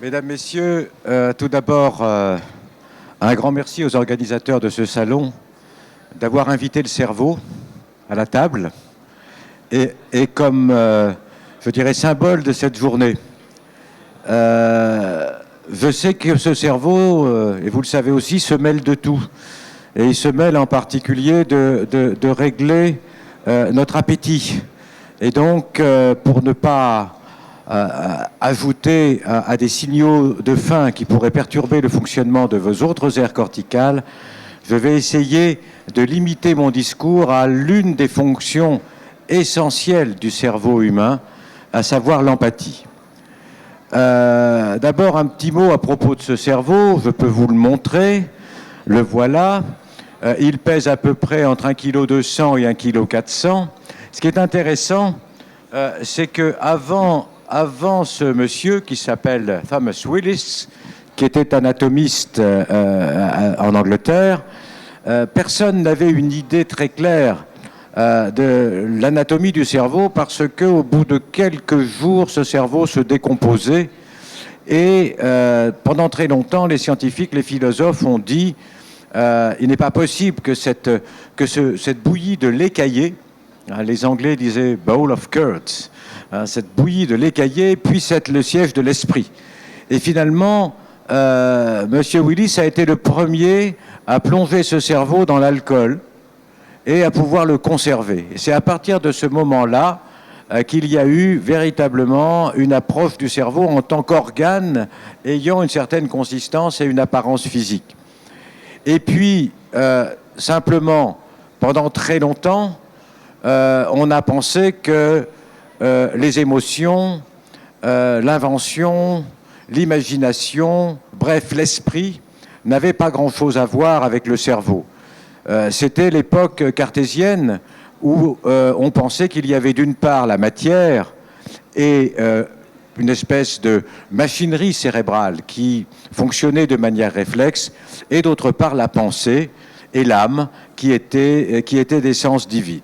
Mesdames, Messieurs, tout d'abord, un grand merci aux organisateurs de ce salon d'avoir invité le cerveau à la table et comme, je dirais, symbole de cette journée. Je sais que ce cerveau, et vous le savez aussi, se mêle de tout. Et il se mêle en particulier de régler notre appétit. Et donc, pour ne pas ajouter à des signaux de faim qui pourraient perturber le fonctionnement de vos autres aires corticales, je vais essayer de limiter mon discours à l'une des fonctions essentielles du cerveau humain, à savoir l'empathie. D'abord, un petit mot à propos de ce cerveau. Je peux vous le montrer. Le voilà. Il pèse à peu près entre 1,2 kg et 1,4 kg. Ce qui est intéressant, c'est qu'avant ce monsieur qui s'appelle Thomas Willis, qui était anatomiste en Angleterre, personne n'avait une idée très claire de l'anatomie du cerveau parce qu'au bout de quelques jours, ce cerveau se décomposait et pendant très longtemps, les scientifiques, les philosophes ont dit il n'est pas possible que cette bouillie de lait caillé, les Anglais disaient bowl of curds, cette bouillie de lait caillé puisse être le siège de l'esprit. Et finalement, Monsieur Willis a été le premier à plonger ce cerveau dans l'alcool et à pouvoir le conserver. Et c'est à partir de ce moment-là qu'il y a eu véritablement une approche du cerveau en tant qu'organe ayant une certaine consistance et une apparence physique. Et puis, simplement, pendant très longtemps, on a pensé que les émotions, l'invention, l'imagination, bref, l'esprit, n'avaient pas grand-chose à voir avec le cerveau. C'était l'époque cartésienne où on pensait qu'il y avait d'une part la matière et une espèce de machinerie cérébrale qui fonctionnait de manière réflexe, et d'autre part la pensée et l'âme qui étaient d'essence divine.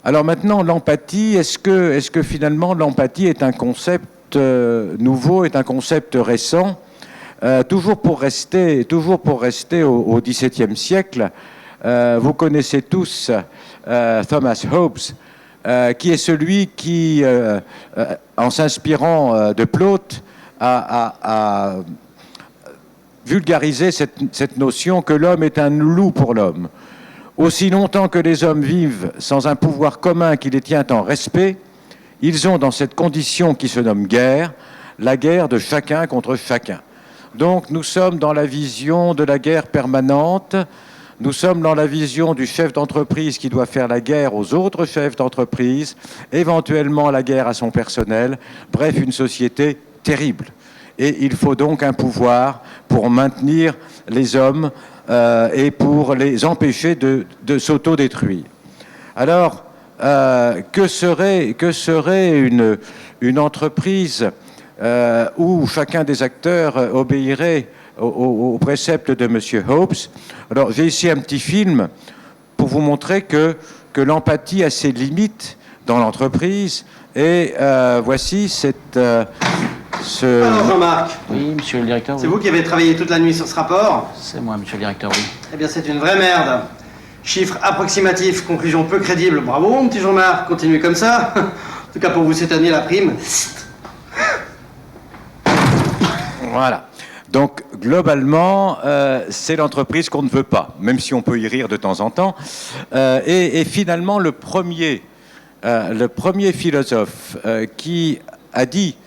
Alors maintenant, l'empathie, est-ce que finalement l'empathie est un concept nouveau, est un concept récent? Toujours pour rester au XVIIe siècle, vous connaissez tous Thomas Hobbes, qui est celui qui, en s'inspirant de Plaute, a vulgarisé cette notion que l'homme est un loup pour l'homme. Aussi longtemps que les hommes vivent sans un pouvoir commun qui les tient en respect, ils ont dans cette condition qui se nomme guerre, la guerre de chacun contre chacun. Donc nous sommes dans la vision de la guerre permanente, nous sommes dans la vision du chef d'entreprise qui doit faire la guerre aux autres chefs d'entreprise, éventuellement la guerre à son personnel, bref, une société terrible. Et il faut donc un pouvoir pour maintenir les hommes et pour les empêcher de s'autodétruire. Alors, que serait une entreprise où chacun des acteurs obéirait aux préceptes de M. Hobbes? Alors, j'ai ici un petit film pour vous montrer que l'empathie a ses limites dans l'entreprise. Et voici Alors Jean-Marc. Oui, monsieur le directeur. C'est vous qui avez travaillé toute la nuit sur ce rapport? C'est moi, monsieur le directeur, oui. Eh bien, c'est une vraie merde. Chiffres approximatifs, conclusions peu crédibles. Bravo, mon petit Jean-Marc, continuez comme ça. En tout cas, pour vous cette année, la prime. Voilà. Donc, globalement, c'est l'entreprise qu'on ne veut pas, même si on peut y rire de temps en temps. Et finalement, le premier philosophe qui a dit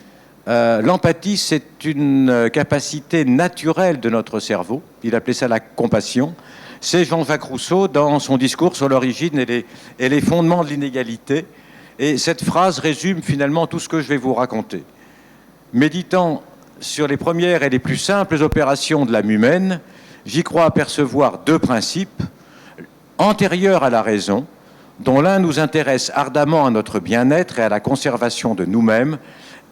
l'empathie, c'est une capacité naturelle de notre cerveau. Il appelait ça la compassion. C'est Jean-Jacques Rousseau dans son discours sur l'origine et les fondements de l'inégalité. Et cette phrase résume finalement tout ce que je vais vous raconter. Méditant sur les premières et les plus simples opérations de l'âme humaine, j'y crois apercevoir deux principes antérieurs à la raison, dont l'un nous intéresse ardemment à notre bien-être et à la conservation de nous-mêmes,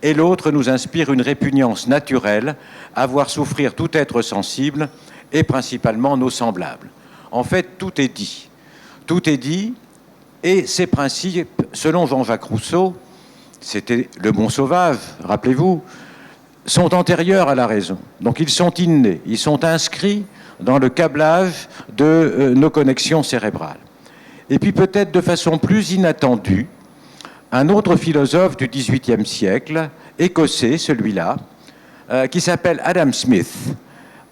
et l'autre nous inspire une répugnance naturelle à voir souffrir tout être sensible, et principalement nos semblables. En fait, tout est dit. Tout est dit, et ces principes, selon Jean-Jacques Rousseau, c'était le bon sauvage, rappelez-vous, sont antérieurs à la raison. Donc ils sont innés, ils sont inscrits dans le câblage de nos connexions cérébrales. Et puis peut-être de façon plus inattendue, un autre philosophe du XVIIIe siècle, écossais celui-là, qui s'appelle Adam Smith,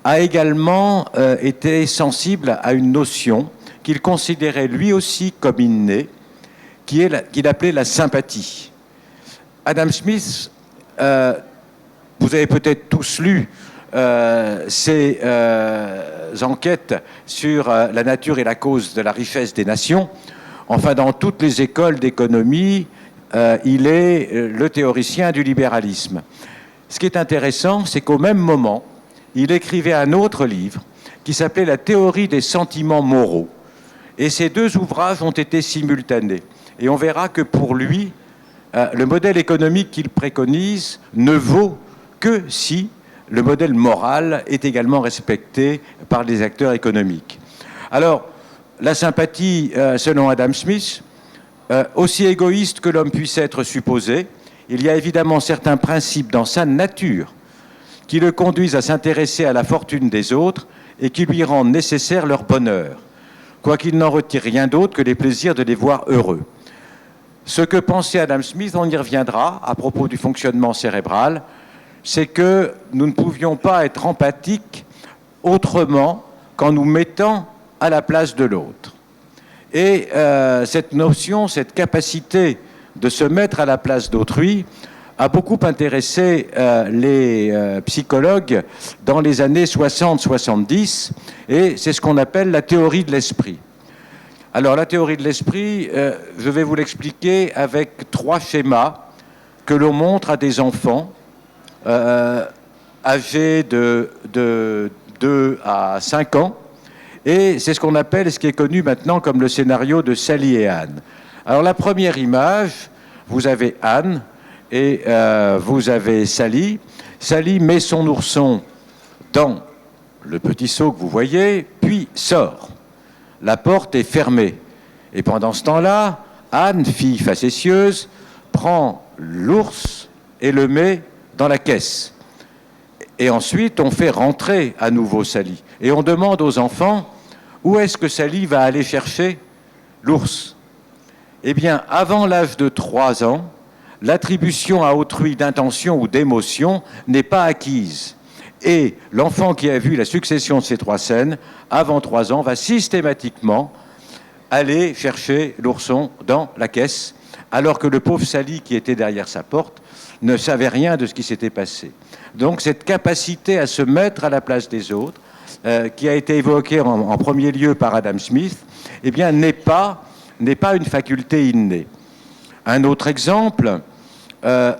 a également été sensible à une notion qu'il considérait lui aussi comme innée, qu'il appelait la sympathie. Adam Smith, vous avez peut-être tous lu ses enquêtes sur la nature et la cause de la richesse des nations. Enfin, dans toutes les écoles d'économie, il est le théoricien du libéralisme. Ce qui est intéressant, c'est qu'au même moment, il écrivait un autre livre qui s'appelait La théorie des sentiments moraux. Et ces deux ouvrages ont été simultanés. Et on verra que pour lui, le modèle économique qu'il préconise ne vaut que si le modèle moral est également respecté par les acteurs économiques. Alors, la sympathie, selon Adam Smith, aussi égoïste que l'homme puisse être supposé, il y a évidemment certains principes dans sa nature qui le conduisent à s'intéresser à la fortune des autres et qui lui rendent nécessaire leur bonheur, quoiqu'il n'en retire rien d'autre que les plaisirs de les voir heureux. Ce que pensait Adam Smith, on y reviendra à propos du fonctionnement cérébral, c'est que nous ne pouvions pas être empathiques autrement qu'en nous mettant à la place de l'autre. Et cette notion, cette capacité de se mettre à la place d'autrui a beaucoup intéressé les psychologues dans les années 60-70, et c'est ce qu'on appelle la théorie de l'esprit. Alors la théorie de l'esprit, je vais vous l'expliquer avec 3 schémas que l'on montre à des enfants âgés de 2 à 5 ans, et c'est ce qu'on appelle, ce qui est connu maintenant comme le scénario de Sally et Anne. Alors la première image, vous avez Anne et vous avez Sally. Sally met son ourson dans le petit seau que vous voyez, puis sort. La porte est fermée. Et pendant ce temps-là, Anne, fille facétieuse, prend l'ours et le met dans la caisse. Et ensuite, on fait rentrer à nouveau Sally. Et on demande aux enfants, où est-ce que Sally va aller chercher l'ours ? Eh bien, avant l'âge de 3 ans, l'attribution à autrui d'intention ou d'émotion n'est pas acquise. Et l'enfant qui a vu la succession de ces 3 scènes, avant 3 ans, va systématiquement aller chercher l'ourson dans la caisse, alors que le pauvre Sally, qui était derrière sa porte, ne savait rien de ce qui s'était passé. Donc cette capacité à se mettre à la place des autres, qui a été évoquée en premier lieu par Adam Smith, eh bien, n'est pas une faculté innée. Un autre exemple, là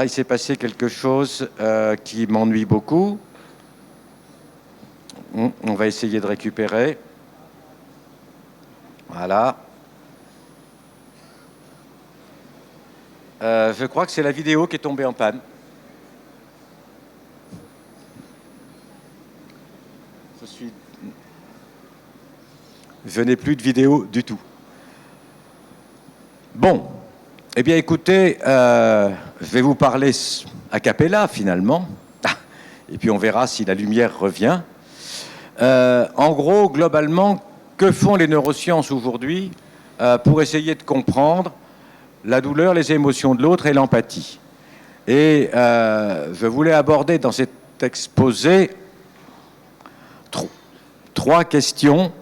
il s'est passé quelque chose qui m'ennuie beaucoup. On va essayer de récupérer. Voilà. Je crois que c'est la vidéo qui est tombée en panne. Je n'ai plus de vidéo du tout. Bon, eh bien écoutez, je vais vous parler a cappella finalement, et puis on verra si la lumière revient. En gros, globalement, que font les neurosciences aujourd'hui pour essayer de comprendre la douleur, les émotions de l'autre et l'empathie. Et je voulais aborder dans cet exposé 3 questions.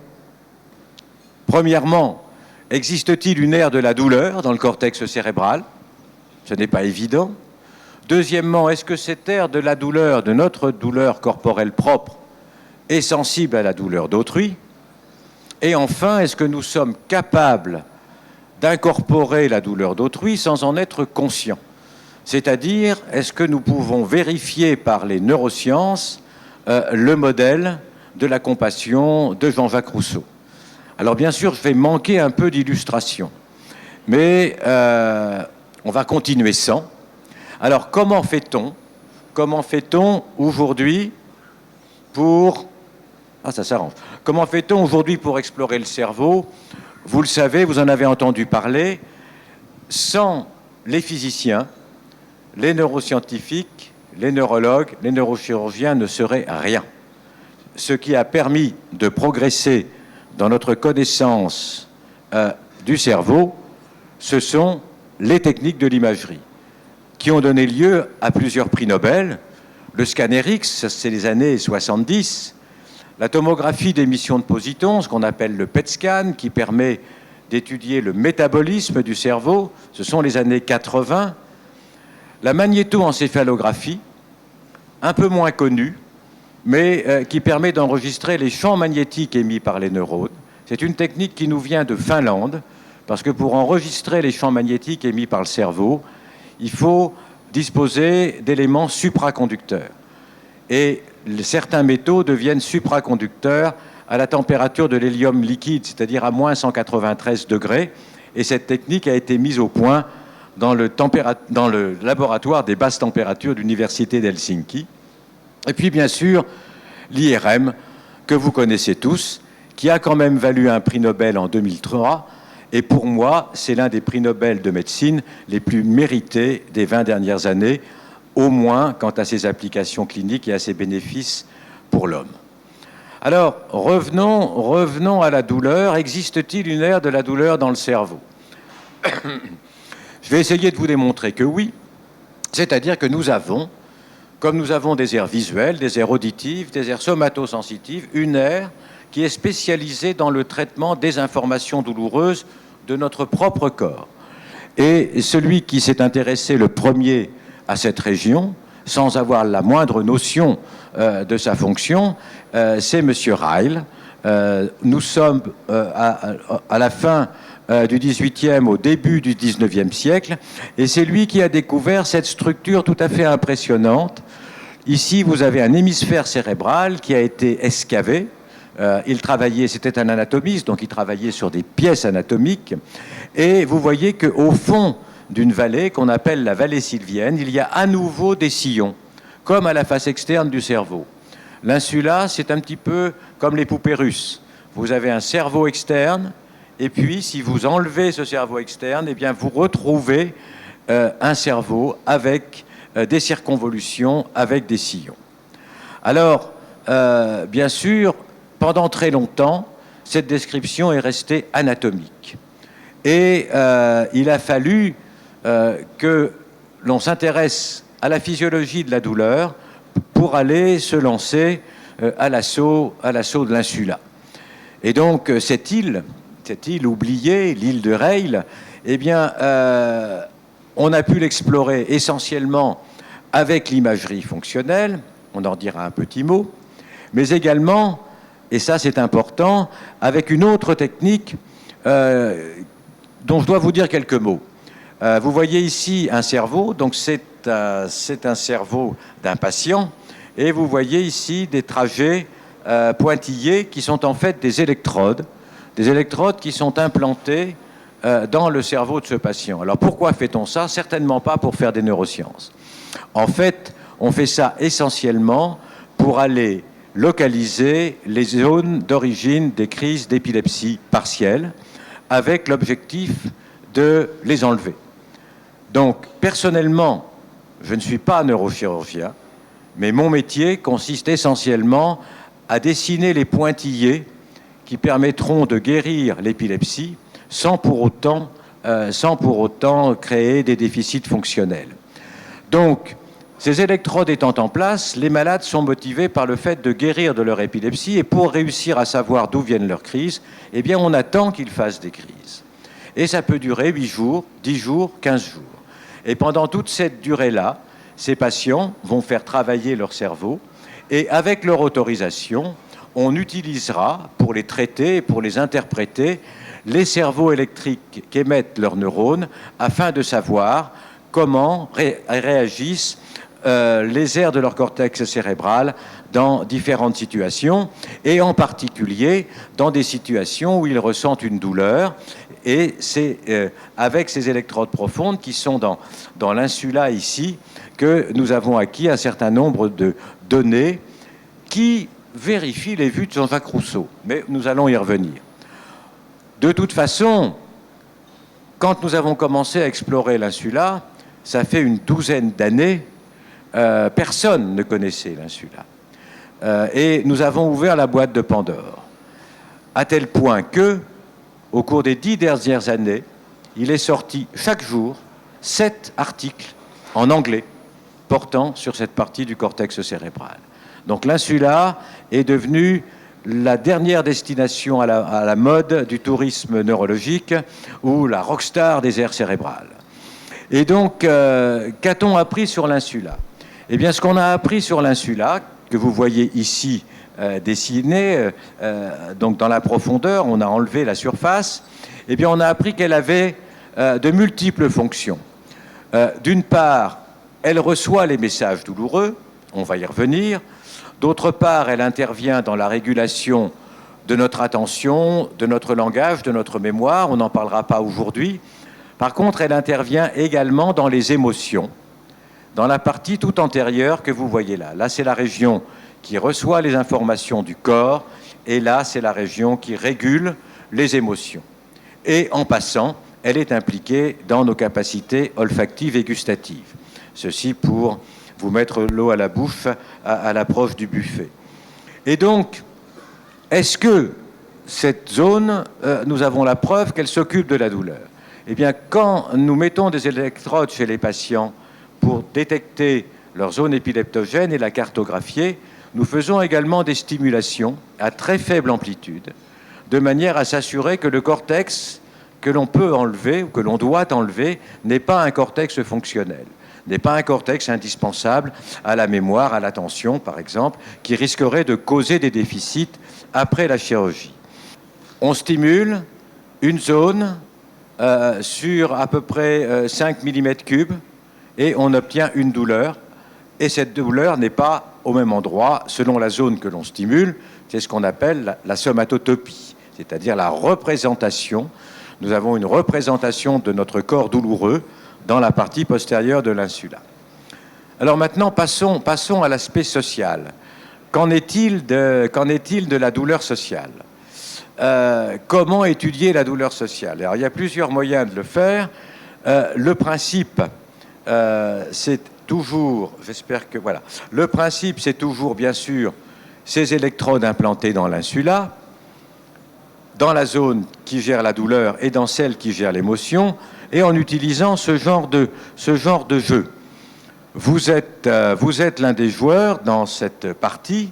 Premièrement, existe-t-il une aire de la douleur dans le cortex cérébral ? Ce n'est pas évident. Deuxièmement, est-ce que cette aire de la douleur, de notre douleur corporelle propre, est sensible à la douleur d'autrui ? Et enfin, est-ce que nous sommes capables d'incorporer la douleur d'autrui sans en être conscients ? C'est-à-dire, est-ce que nous pouvons vérifier par les neurosciences le modèle de la compassion de Jean-Jacques Rousseau ? Alors bien sûr, je vais manquer un peu d'illustration, mais on va continuer sans. Alors comment fait-on aujourd'hui pour... Ah, ça s'arrange. Comment fait-on aujourd'hui pour explorer le cerveau ? Vous le savez, vous en avez entendu parler, sans les physiciens, les neuroscientifiques, les neurologues, les neurochirurgiens ne seraient rien. Ce qui a permis de progresser dans notre connaissance du cerveau, ce sont les techniques de l'imagerie, qui ont donné lieu à plusieurs prix Nobel. Le scanner X, c'est les années 70. La tomographie d'émission de positons, ce qu'on appelle le PET scan, qui permet d'étudier le métabolisme du cerveau, ce sont les années 80. La magnétoencéphalographie, un peu moins connue, mais qui permet d'enregistrer les champs magnétiques émis par les neurones. C'est une technique qui nous vient de Finlande, parce que pour enregistrer les champs magnétiques émis par le cerveau, il faut disposer d'éléments supraconducteurs. Et certains métaux deviennent supraconducteurs à la température de l'hélium liquide, c'est-à-dire à moins 193 degrés. Et cette technique a été mise au point dans le laboratoire des basses températures de l'Université d'Helsinki. Et puis, bien sûr, l'IRM, que vous connaissez tous, qui a quand même valu un prix Nobel en 2003. Et pour moi, c'est l'un des prix Nobel de médecine les plus mérités des 20 dernières années, au moins quant à ses applications cliniques et à ses bénéfices pour l'homme. Alors, revenons à la douleur. Existe-t-il une aire de la douleur dans le cerveau? Je vais essayer de vous démontrer que oui. C'est-à-dire que nous avons, comme nous avons des aires visuelles, des aires auditives, des aires somatosensitives, une aire qui est spécialisée dans le traitement des informations douloureuses de notre propre corps. Et celui qui s'est intéressé le premier à cette région, sans avoir la moindre notion de sa fonction, c'est M. Ryle. Nous sommes à la fin du XVIIIe au début du XIXe siècle, et c'est lui qui a découvert cette structure tout à fait impressionnante. Ici, vous avez un hémisphère cérébral qui a été excavé. Il travaillait, c'était un anatomiste, donc il travaillait sur des pièces anatomiques. Et vous voyez qu'au fond d'une vallée, qu'on appelle la vallée sylvienne, il y a à nouveau des sillons, comme à la face externe du cerveau. L'insula, c'est un petit peu comme les poupées russes. Vous avez un cerveau externe, et puis si vous enlevez ce cerveau externe, eh bien vous retrouvez un cerveau avec des circonvolutions, avec des sillons. Alors, bien sûr, pendant très longtemps, cette description est restée anatomique. Et il a fallu que l'on s'intéresse à la physiologie de la douleur pour aller se lancer à l'assaut de l'insula. Et donc, cette île oubliée, l'île de Ryle, eh bien, on a pu l'explorer essentiellement avec l'imagerie fonctionnelle, on en dira un petit mot, mais également, et ça c'est important, avec une autre technique dont je dois vous dire quelques mots. Vous voyez ici un cerveau, donc c'est un cerveau d'un patient, et vous voyez ici des trajets pointillés qui sont en fait des électrodes qui sont implantées dans le cerveau de ce patient. Alors pourquoi fait-on ça? Certainement pas pour faire des neurosciences. En fait, on fait ça essentiellement pour aller localiser les zones d'origine des crises d'épilepsie partielle, avec l'objectif de les enlever. Donc, personnellement, je ne suis pas neurochirurgien, mais mon métier consiste essentiellement à dessiner les pointillés qui permettront de guérir l'épilepsie sans pour autant créer des déficits fonctionnels. Donc, ces électrodes étant en place, les malades sont motivés par le fait de guérir de leur épilepsie, et pour réussir à savoir d'où viennent leurs crises, eh bien, on attend qu'ils fassent des crises. Et ça peut durer 8 jours, 10 jours, 15 jours. Et pendant toute cette durée-là, ces patients vont faire travailler leur cerveau, et avec leur autorisation, on utilisera, pour les traiter et pour les interpréter, les cerveaux électriques qu'émettent leurs neurones, afin de savoir comment réagissent les aires de leur cortex cérébral dans différentes situations, et en particulier dans des situations où ils ressentent une douleur. Et c'est avec ces électrodes profondes qui sont dans l'insula ici que nous avons acquis un certain nombre de données qui vérifient les vues de Jean-Jacques Rousseau. Mais nous allons y revenir. De toute façon, quand nous avons commencé à explorer l'insula, ça fait une douzaine d'années, personne ne connaissait l'insula. Et nous avons ouvert la boîte de Pandore, à tel point que, au cours des 10 dernières années, il est sorti chaque jour 7 articles en anglais portant sur cette partie du cortex cérébral. Donc l'insula est devenue la dernière destination à la mode du tourisme neurologique ou la rockstar des aires cérébrales. Et donc, qu'a-t-on appris sur l'insula? Eh bien, ce qu'on a appris sur l'insula, que vous voyez ici dessiné, donc dans la profondeur, on a enlevé la surface, eh bien, on a appris qu'elle avait de multiples fonctions. D'une part, elle reçoit les messages douloureux, on va y revenir. D'autre part, elle intervient dans la régulation de notre attention, de notre langage, de notre mémoire. On n'en parlera pas aujourd'hui. Par contre, elle intervient également dans les émotions, dans la partie tout antérieure que vous voyez là. Là, c'est la région qui reçoit les informations du corps, et là, c'est la région qui régule les émotions. Et en passant, elle est impliquée dans nos capacités olfactives et gustatives. Ceci pour vous mettre l'eau à la bouche à l'approche du buffet. Et donc, est-ce que cette zone, nous avons la preuve qu'elle s'occupe de la douleur? Eh bien, quand nous mettons des électrodes chez les patients pour détecter leur zone épileptogène et la cartographier, nous faisons également des stimulations à très faible amplitude, de manière à s'assurer que le cortex que l'on peut enlever ou que l'on doit enlever n'est pas un cortex fonctionnel, n'est pas un cortex indispensable à la mémoire, à l'attention, par exemple, qui risquerait de causer des déficits après la chirurgie. On stimule une zone sur à peu près 5 mm3 et on obtient une douleur. Et cette douleur n'est pas au même endroit selon la zone que l'on stimule. C'est ce qu'on appelle la somatotopie, c'est-à-dire la représentation. Nous avons une représentation de notre corps douloureux dans la partie postérieure de l'insula. Alors maintenant, passons à l'aspect social. Qu'en est-il de la douleur sociale? Comment étudier la douleur sociale? Alors, il y a plusieurs moyens de le faire. Le principe, c'est toujours, j'espère que voilà, le principe, c'est toujours, bien sûr, ces électrodes implantées dans l'insula, dans la zone qui gère la douleur et dans celle qui gère l'émotion, et en utilisant ce genre de jeu. Vous êtes l'un des joueurs dans cette partie,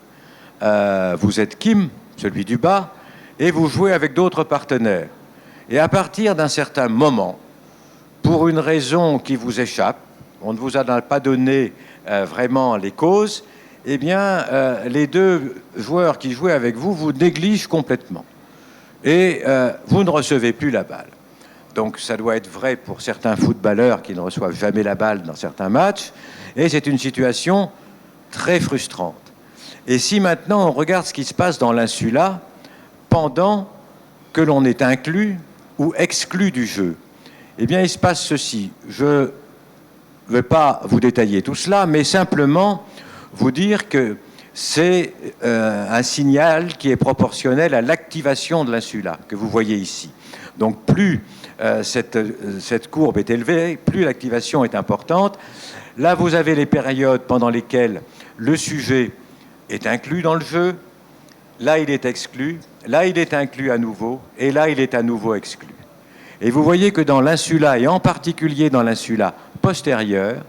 vous êtes Kim, celui du bas, et vous jouez avec d'autres partenaires. Et à partir d'un certain moment, pour une raison qui vous échappe, on ne vous a pas donné vraiment les causes, eh bien, les deux joueurs qui jouaient avec vous vous négligent complètement. Et vous ne recevez plus la balle. Donc ça doit être vrai pour certains footballeurs qui ne reçoivent jamais la balle dans certains matchs. Et c'est une situation très frustrante. Et si maintenant on regarde ce qui se passe dans l'insula pendant que l'on est inclus ou exclu du jeu, eh bien il se passe ceci. Je ne vais pas vous détailler tout cela, mais simplement vous dire que c'est un signal qui est proportionnel à l'activation de l'insula, que vous voyez ici. Donc plus cette courbe est élevée, plus l'activation est importante. Là, vous avez les périodes pendant lesquelles le sujet est inclus dans le jeu, là, il est exclu, là, il est inclus à nouveau, et là, il est à nouveau exclu. Et vous voyez que dans l'insula, et en particulier dans l'insula postérieure,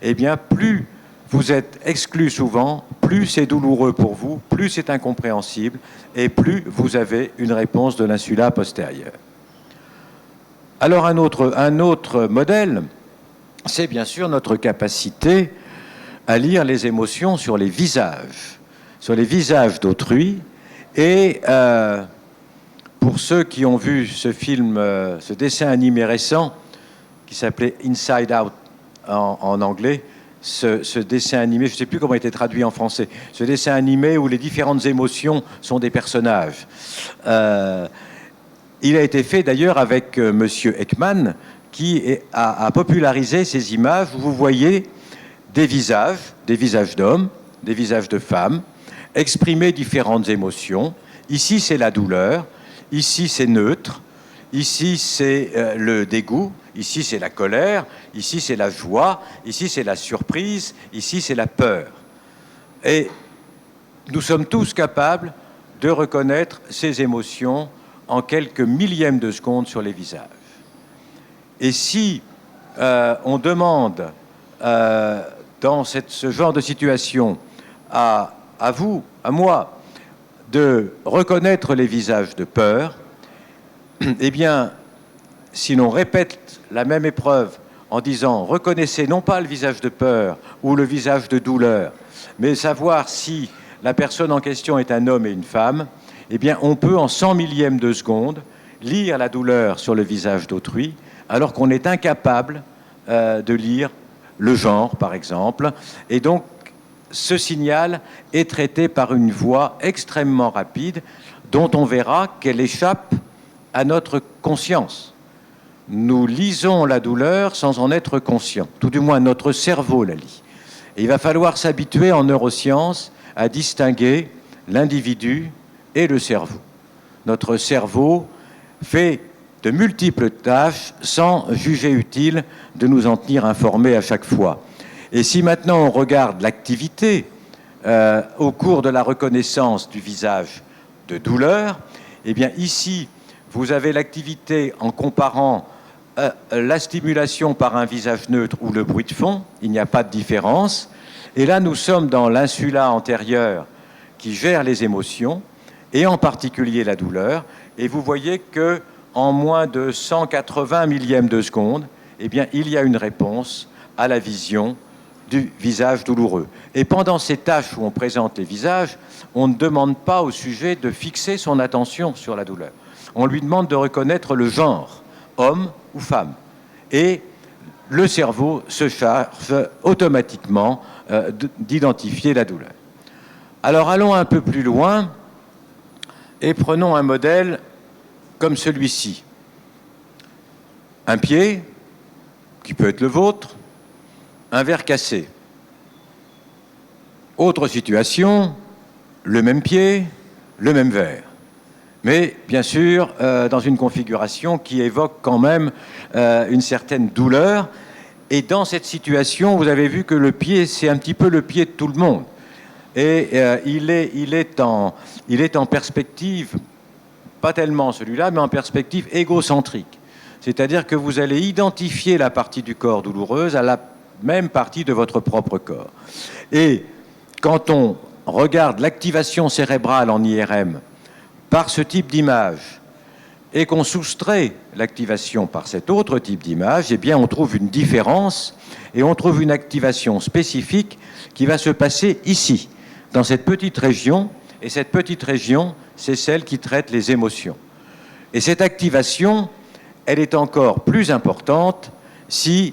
eh bien, plus vous êtes exclu souvent, plus c'est douloureux pour vous, plus c'est incompréhensible, et plus vous avez une réponse de l'insula postérieure. Alors un autre modèle, c'est bien sûr notre capacité à lire les émotions sur les visages d'autrui. Et pour ceux qui ont vu ce film, ce dessin animé récent, qui s'appelait Inside Out en anglais, ce dessin animé, je ne sais plus comment il était traduit en français, ce dessin animé où les différentes émotions sont des personnages. Il a été fait d'ailleurs avec Monsieur Ekman, qui a popularisé ces images où vous voyez des visages d'hommes, des visages de femmes, exprimer différentes émotions. Ici, c'est la douleur, ici, c'est neutre, Ici, c'est le dégoût. Ici, c'est la colère. Ici, c'est la joie. Ici, c'est la surprise. Ici, c'est la peur. Et nous sommes tous capables de reconnaître ces émotions en quelques millièmes de seconde sur les visages. Et si on demande dans ce genre de situation à vous, à moi, de reconnaître les visages de peur, eh bien, si l'on répète la même épreuve en disant « reconnaissez non pas le visage de peur ou le visage de douleur, mais savoir si la personne en question est un homme et une femme », eh bien, on peut en 100 millièmes de seconde lire la douleur sur le visage d'autrui, alors qu'on est incapable de lire le genre, par exemple. Et donc, ce signal est traité par une voix extrêmement rapide, dont on verra qu'elle échappe à notre conscience. Nous lisons la douleur sans en être conscients. Tout du moins, notre cerveau la lit. Et il va falloir s'habituer en neurosciences à distinguer l'individu et le cerveau. Notre cerveau fait de multiples tâches sans juger utile de nous en tenir informés à chaque fois. Et si maintenant on regarde l'activité au cours de la reconnaissance du visage de douleur, eh bien ici, vous avez l'activité en comparant la stimulation par un visage neutre ou le bruit de fond, il n'y a pas de différence. Et là, nous sommes dans l'insula antérieure qui gère les émotions, et en particulier la douleur. Et vous voyez qu'en moins de 180 millièmes de seconde, eh bien, il y a une réponse à la vision du visage douloureux. Et pendant ces tâches où on présente les visages, on ne demande pas au sujet de fixer son attention sur la douleur. On lui demande de reconnaître le genre, homme ou femme. Et le cerveau se charge automatiquement d'identifier la douleur. Alors allons un peu plus loin et prenons un modèle comme celui-ci. Un pied, qui peut être le vôtre, un verre cassé. Autre situation, le même pied, le même verre. Mais bien sûr, dans une configuration qui évoque quand même une certaine douleur. Et dans cette situation, vous avez vu que le pied, c'est un petit peu le pied de tout le monde. Et il est en perspective, pas tellement celui-là, mais en perspective égocentrique. C'est-à-dire que vous allez identifier la partie du corps douloureuse à la même partie de votre propre corps. Et quand on regarde l'activation cérébrale en IRM par ce type d'image et qu'on soustrait l'activation par cet autre type d'image, eh bien on trouve une différence et on trouve une activation spécifique qui va se passer ici, dans cette petite région, et cette petite région, c'est celle qui traite les émotions. Et cette activation, elle est encore plus importante si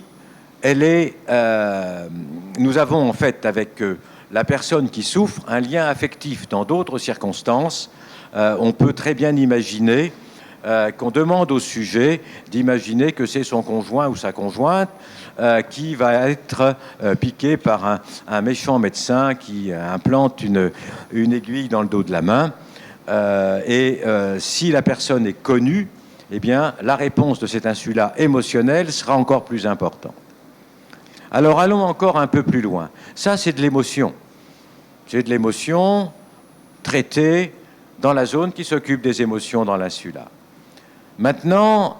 elle est... nous avons en fait avec la personne qui souffre un lien affectif. Dans d'autres circonstances, on peut très bien imaginer qu'on demande au sujet d'imaginer que c'est son conjoint ou sa conjointe qui va être piqué par un méchant médecin qui implante une aiguille dans le dos de la main. Si la personne est connue, eh bien, la réponse de cet insula émotionnel sera encore plus importante. Alors, allons encore un peu plus loin. Ça, c'est de l'émotion. C'est de l'émotion traitée dans la zone qui s'occupe des émotions dans l'insula. Maintenant,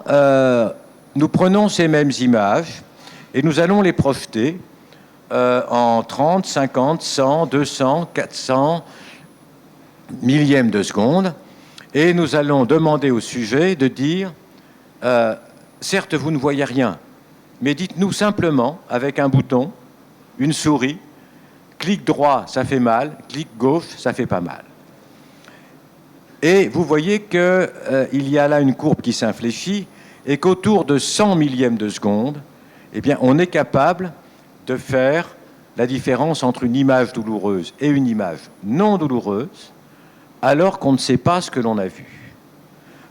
nous prenons ces mêmes images et nous allons les projeter en 30, 50, 100, 200, 400 millièmes de seconde. Et nous allons demander au sujet de dire certes, vous ne voyez rien, mais dites-nous simplement, avec un bouton, une souris, clic droit, ça fait mal, clic gauche, ça fait pas mal. Et vous voyez qu'il y a là une courbe qui s'infléchit et qu'autour de 100 millièmes de seconde, eh bien, on est capable de faire la différence entre une image douloureuse et une image non douloureuse, alors qu'on ne sait pas ce que l'on a vu.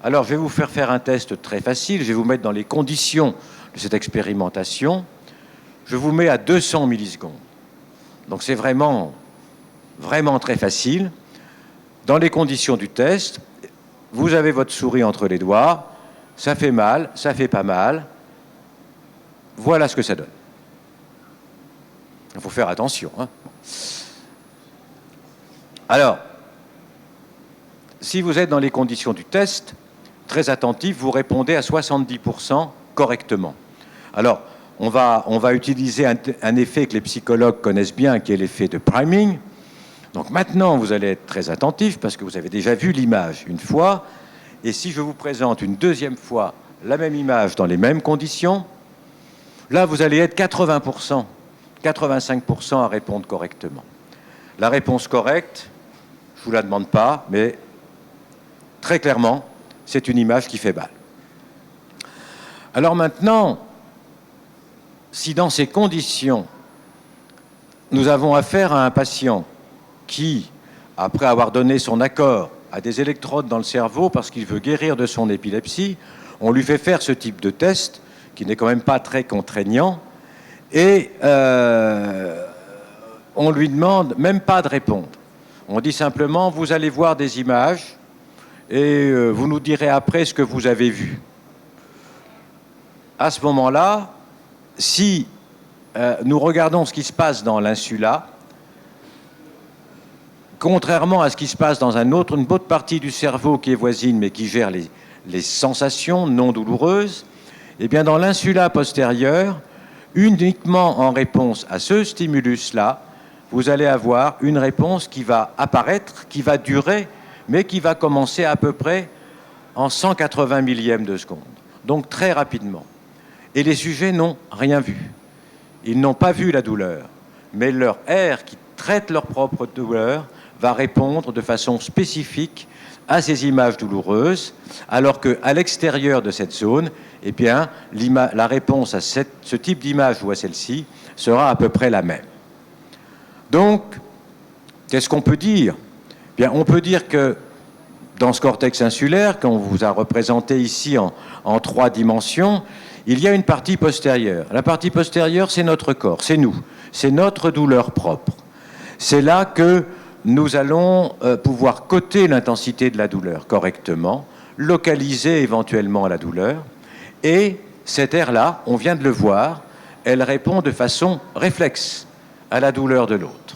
Alors, je vais vous faire un test très facile. Je vais vous mettre dans les conditions de cette expérimentation. Je vous mets à 200 millisecondes. Donc, c'est vraiment, vraiment très facile. Dans les conditions du test, vous avez votre souris entre les doigts. ça fait mal, ça fait pas mal. Voilà ce que ça donne. Il faut faire attention, hein. Alors, si vous êtes dans les conditions du test, très attentif, vous répondez à 70% correctement. Alors, on va utiliser un effet que les psychologues connaissent bien, qui est l'effet de priming. Donc maintenant, vous allez être très attentif, parce que vous avez déjà vu l'image une fois, et si je vous présente une deuxième fois la même image dans les mêmes conditions, là, vous allez être 80%, 85% à répondre correctement. La réponse correcte, je ne vous la demande pas, mais très clairement, c'est une image qui fait mal. Alors maintenant, si dans ces conditions, nous avons affaire à un patient qui, après avoir donné son accord à des électrodes dans le cerveau parce qu'il veut guérir de son épilepsie, on lui fait faire ce type de test, qui n'est quand même pas très contraignant, et on lui demande même pas de répondre. On dit simplement, vous allez voir des images, et vous nous direz après ce que vous avez vu. À ce moment-là, si nous regardons ce qui se passe dans l'insula, contrairement à ce qui se passe dans une autre partie du cerveau qui est voisine, mais qui gère les sensations non douloureuses, eh bien dans l'insula postérieure, uniquement en réponse à ce stimulus-là, vous allez avoir une réponse qui va apparaître, qui va durer, mais qui va commencer à peu près en 180 millièmes de seconde. Donc très rapidement. Et les sujets n'ont rien vu. Ils n'ont pas vu la douleur, mais leur aire qui traite leur propre douleur va répondre de façon spécifique à ces images douloureuses, alors qu'à l'extérieur de cette zone, eh bien, la réponse à ce type d'image ou à celle-ci sera à peu près la même. Donc, qu'est-ce qu'on peut dire ? Bien, on peut dire que dans ce cortex insulaire, qu'on vous a représenté ici en 3 dimensions, il y a une partie postérieure. La partie postérieure, c'est notre corps, c'est nous, c'est notre douleur propre. C'est là que nous allons pouvoir coter l'intensité de la douleur correctement, localiser éventuellement la douleur, et cette aire-là, on vient de le voir, elle répond de façon réflexe à la douleur de l'autre.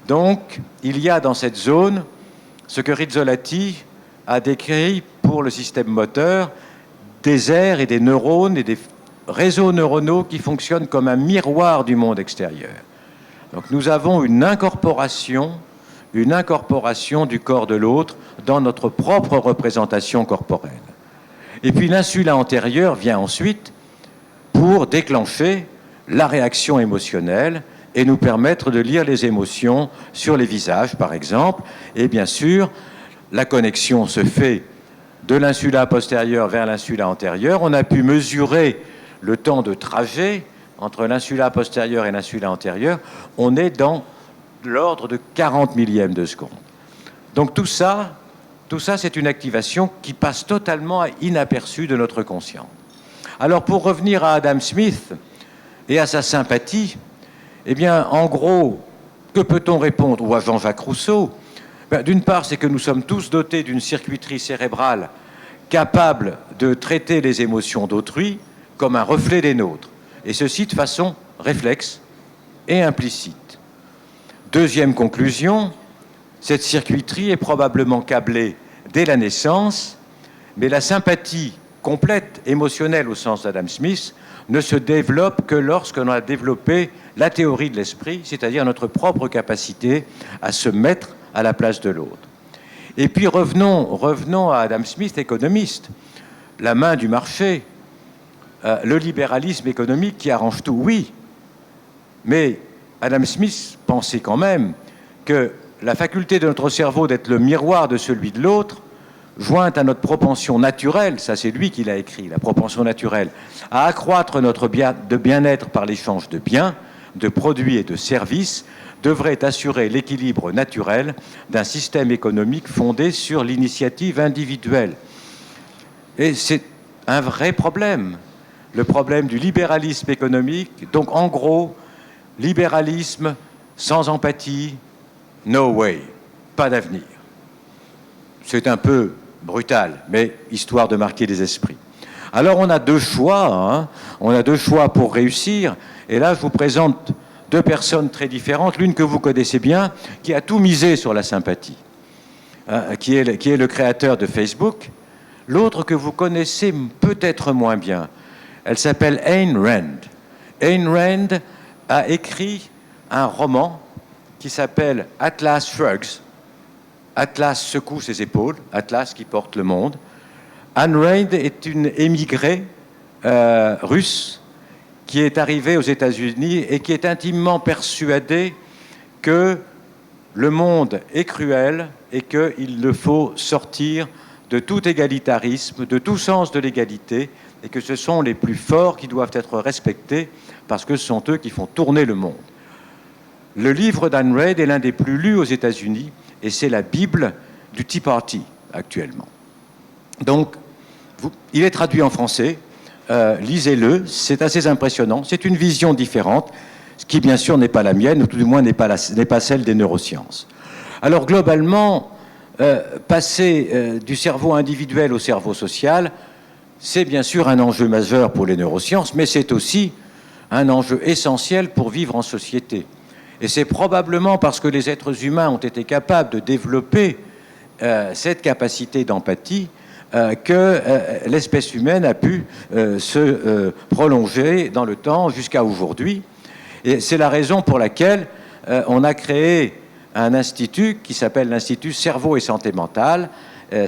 Donc, il y a dans cette zone ce que Rizzolatti a décrit pour le système moteur, des aires et des neurones et des réseaux neuronaux qui fonctionnent comme un miroir du monde extérieur. Donc nous avons une incorporation du corps de l'autre dans notre propre représentation corporelle. Et puis l'insula antérieure vient ensuite pour déclencher la réaction émotionnelle et nous permettre de lire les émotions sur les visages, par exemple. Et bien sûr, la connexion se fait de l'insula postérieure vers l'insula antérieure. On a pu mesurer le temps de trajet entre l'insula postérieure et l'insula antérieure. On est dans l'ordre de 40 millièmes de seconde. Donc tout ça, c'est une activation qui passe totalement inaperçue de notre conscience. Alors pour revenir à Adam Smith et à sa sympathie, eh bien, en gros, que peut-on répondre ? Ou à Jean-Jacques Rousseau ? D'une part, c'est que nous sommes tous dotés d'une circuiterie cérébrale capable de traiter les émotions d'autrui comme un reflet des nôtres, et ceci de façon réflexe et implicite. Deuxième conclusion, cette circuiterie est probablement câblée dès la naissance, mais la sympathie complète, émotionnelle au sens d'Adam Smith, ne se développe que lorsqu'on a développé la théorie de l'esprit, c'est-à-dire notre propre capacité à se mettre à la place de l'autre. Et puis revenons à Adam Smith, économiste. La main du marché, le libéralisme économique qui arrange tout, oui. Mais Adam Smith pensait quand même que la faculté de notre cerveau d'être le miroir de celui de l'autre, jointe à notre propension naturelle, ça c'est lui qui l'a écrit, la propension naturelle, à accroître notre bien-être par l'échange de biens, de produits et de services, devrait assurer l'équilibre naturel d'un système économique fondé sur l'initiative individuelle. Et c'est un vrai problème, le problème du libéralisme économique. Donc en gros, libéralisme sans empathie, no way, pas d'avenir. C'est un peu brutale, mais histoire de marquer les esprits. Alors on a deux choix, hein. On a deux choix pour réussir, et là je vous présente deux personnes très différentes, l'une que vous connaissez bien, qui a tout misé sur la sympathie, qui est le créateur de Facebook, l'autre que vous connaissez peut-être moins bien. Elle s'appelle Ayn Rand. Ayn Rand a écrit un roman qui s'appelle Atlas Shrugs. Atlas secoue ses épaules, Atlas qui porte le monde. Ayn Rand est une émigrée russe qui est arrivée aux États-Unis et qui est intimement persuadée que le monde est cruel et qu'il le faut sortir de tout égalitarisme, de tout sens de l'égalité, et que ce sont les plus forts qui doivent être respectés parce que ce sont eux qui font tourner le monde. Le livre d'Ayn Rand est l'un des plus lus aux États-Unis et c'est la Bible du Tea Party actuellement. Donc, il est traduit en français, lisez-le, c'est assez impressionnant, c'est une vision différente, ce qui bien sûr n'est pas la mienne, ou tout du moins n'est pas celle des neurosciences. Alors globalement, passer du cerveau individuel au cerveau social, c'est bien sûr un enjeu majeur pour les neurosciences, mais c'est aussi un enjeu essentiel pour vivre en société. Et c'est probablement parce que les êtres humains ont été capables de développer cette capacité d'empathie que l'espèce humaine a pu se prolonger dans le temps jusqu'à aujourd'hui. Et c'est la raison pour laquelle on a créé un institut qui s'appelle l'Institut Cerveau et Santé Mentale.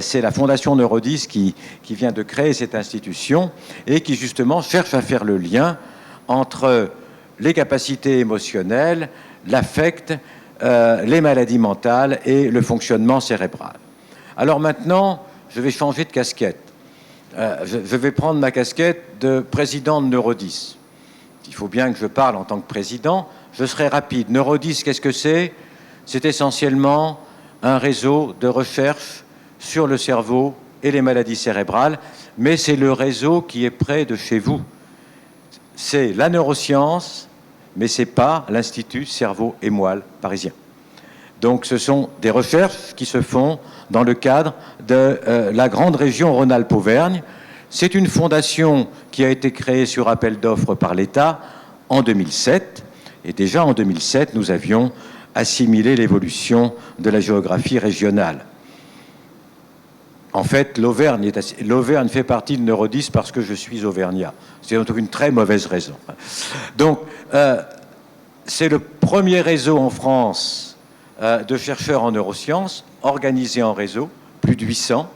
C'est la Fondation Neurodis qui vient de créer cette institution et qui justement cherche à faire le lien entre les capacités émotionnelles, l'affect, les maladies mentales et le fonctionnement cérébral. Alors maintenant, je vais changer de casquette. Je vais prendre ma casquette de président de Neurodis. Il faut bien que je parle en tant que président. Je serai rapide. Neurodis, qu'est-ce que c'est ? C'est essentiellement un réseau de recherche sur le cerveau et les maladies cérébrales, mais c'est le réseau qui est près de chez vous. C'est la neuroscience, mais ce n'est pas l'Institut Cerveau et Moelle parisien. Donc ce sont des recherches qui se font dans le cadre de la grande région Rhône-Alpes-Auvergne. C'est une fondation qui a été créée sur appel d'offres par l'État en 2007. Et déjà en 2007, nous avions assimilé l'évolution de la géographie régionale. En fait, l'Auvergne fait partie de Neurodis parce que je suis auvergnat. C'est une très mauvaise raison. Donc, c'est le premier réseau en France de chercheurs en neurosciences, organisé en réseau, plus de 800.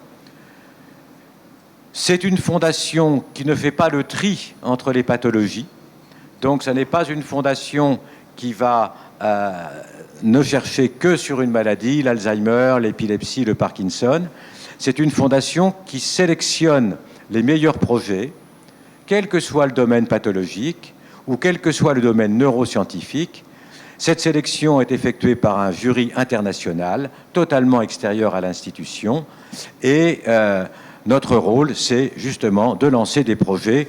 C'est une fondation qui ne fait pas le tri entre les pathologies. Donc, ce n'est pas une fondation qui va ne chercher que sur une maladie, l'Alzheimer, l'épilepsie, le Parkinson. C'est une fondation qui sélectionne les meilleurs projets, quel que soit le domaine pathologique ou quel que soit le domaine neuroscientifique. Cette sélection est effectuée par un jury international, totalement extérieur à l'institution. Et notre rôle, c'est justement de lancer des projets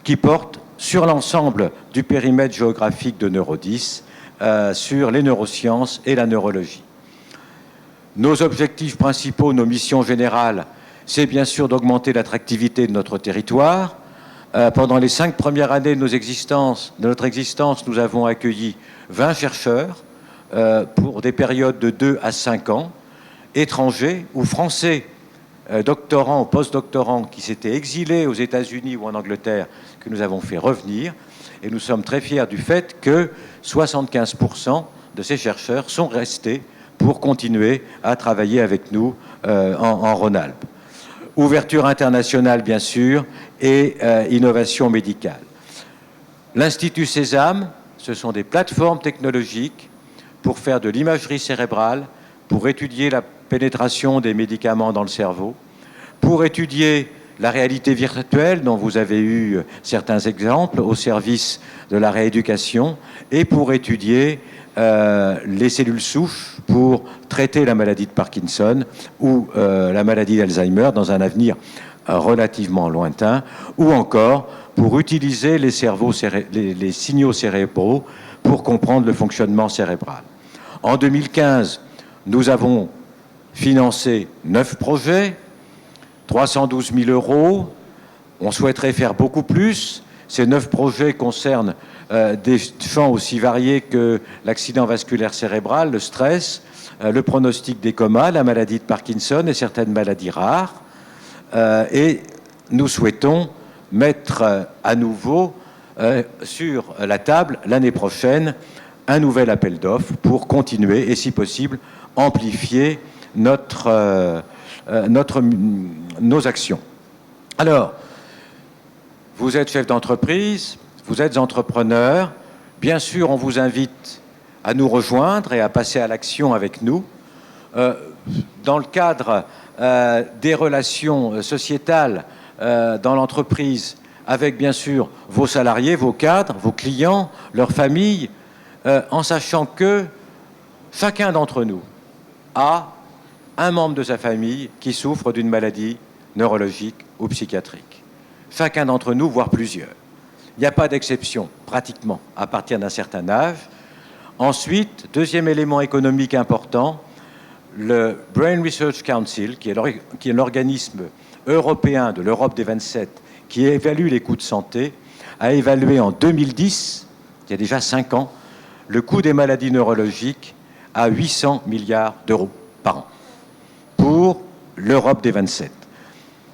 qui portent sur l'ensemble du périmètre géographique de Neurodis, sur les neurosciences et la neurologie. Nos objectifs principaux, nos missions générales, c'est bien sûr d'augmenter l'attractivité de notre territoire. Pendant les 5 premières années de notre existence, nous avons accueilli 20 chercheurs pour des périodes de 2 à 5 ans, étrangers ou français, doctorants ou post-doctorants qui s'étaient exilés aux États-Unis ou en Angleterre, que nous avons fait revenir. Et nous sommes très fiers du fait que 75% de ces chercheurs sont restés pour continuer à travailler avec nous en Rhône-Alpes. Ouverture internationale, bien sûr, et innovation médicale. L'Institut Sésame, ce sont des plateformes technologiques pour faire de l'imagerie cérébrale, pour étudier la pénétration des médicaments dans le cerveau, pour étudier la réalité virtuelle, dont vous avez eu certains exemples, au service de la rééducation, et pour étudier les cellules souches pour traiter la maladie de Parkinson ou la maladie d'Alzheimer dans un avenir relativement lointain, ou encore pour utiliser les signaux cérébraux pour comprendre le fonctionnement cérébral. En 2015, nous avons financé 9 projets. 312 000 euros. On souhaiterait faire beaucoup plus. Ces 9 projets concernent des champs aussi variés que l'accident vasculaire cérébral, le stress, le pronostic des comas, la maladie de Parkinson et certaines maladies rares. Et nous souhaitons mettre à nouveau sur la table l'année prochaine un nouvel appel d'offres pour continuer et si possible amplifier nos actions. Alors, vous êtes chef d'entreprise, vous êtes entrepreneur, bien sûr on vous invite à nous rejoindre et à passer à l'action avec nous. Dans le cadre des relations sociétales dans l'entreprise, avec bien sûr vos salariés, vos cadres, vos clients, leurs familles, en sachant que chacun d'entre nous a un membre de sa famille qui souffre d'une maladie neurologique ou psychiatrique. Chacun d'entre nous, voire plusieurs. Il n'y a pas d'exception, pratiquement, à partir d'un certain âge. Ensuite, deuxième élément économique important, le Brain Research Council, qui est l'organisme européen de l'Europe des 27, qui évalue les coûts de santé, a évalué en 2010, il y a déjà 5 ans, le coût des maladies neurologiques à 800 milliards d'euros par an pour l'Europe des 27.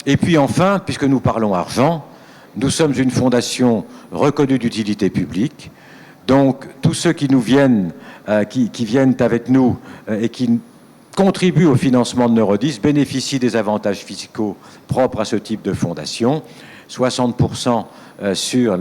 Et puis enfin, puisque nous parlons argent, nous sommes une fondation reconnue d'utilité publique. Donc tous ceux qui nous viennent, qui viennent avec nous et qui contribuent au financement de Neurodis bénéficient des avantages fiscaux propres à ce type de fondation, 60% sur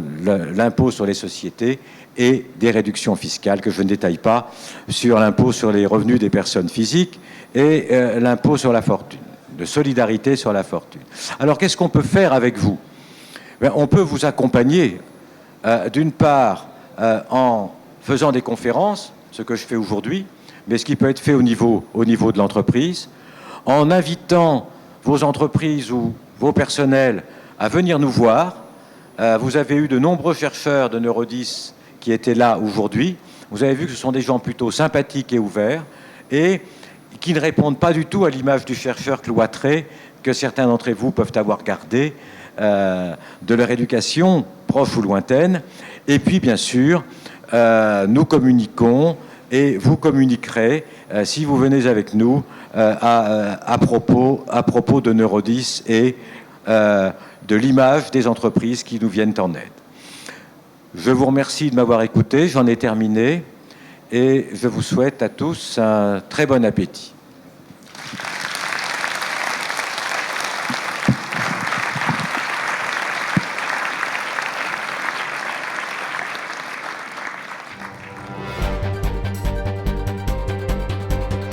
l'impôt sur les sociétés et des réductions fiscales que je ne détaille pas sur l'impôt sur les revenus des personnes physiques et l'impôt sur la fortune, de solidarité sur la fortune. Alors qu'est-ce qu'on peut faire avec vous ? On peut vous accompagner d'une part en faisant des conférences, ce que je fais aujourd'hui, mais ce qui peut être fait au niveau de l'entreprise, en invitant vos entreprises ou vos personnels à venir nous voir. Vous avez eu de nombreux chercheurs de Neurodis qui étaient là aujourd'hui. Vous avez vu que ce sont des gens plutôt sympathiques et ouverts et qui ne répondent pas du tout à l'image du chercheur cloîtré que certains d'entre vous peuvent avoir gardé de leur éducation, proche ou lointaine. Et puis, bien sûr, nous communiquons et vous communiquerez, si vous venez avec nous, à propos de Neurodis et de l'image des entreprises qui nous viennent en aide. Je vous remercie de m'avoir écouté, j'en ai terminé, et je vous souhaite à tous un très bon appétit.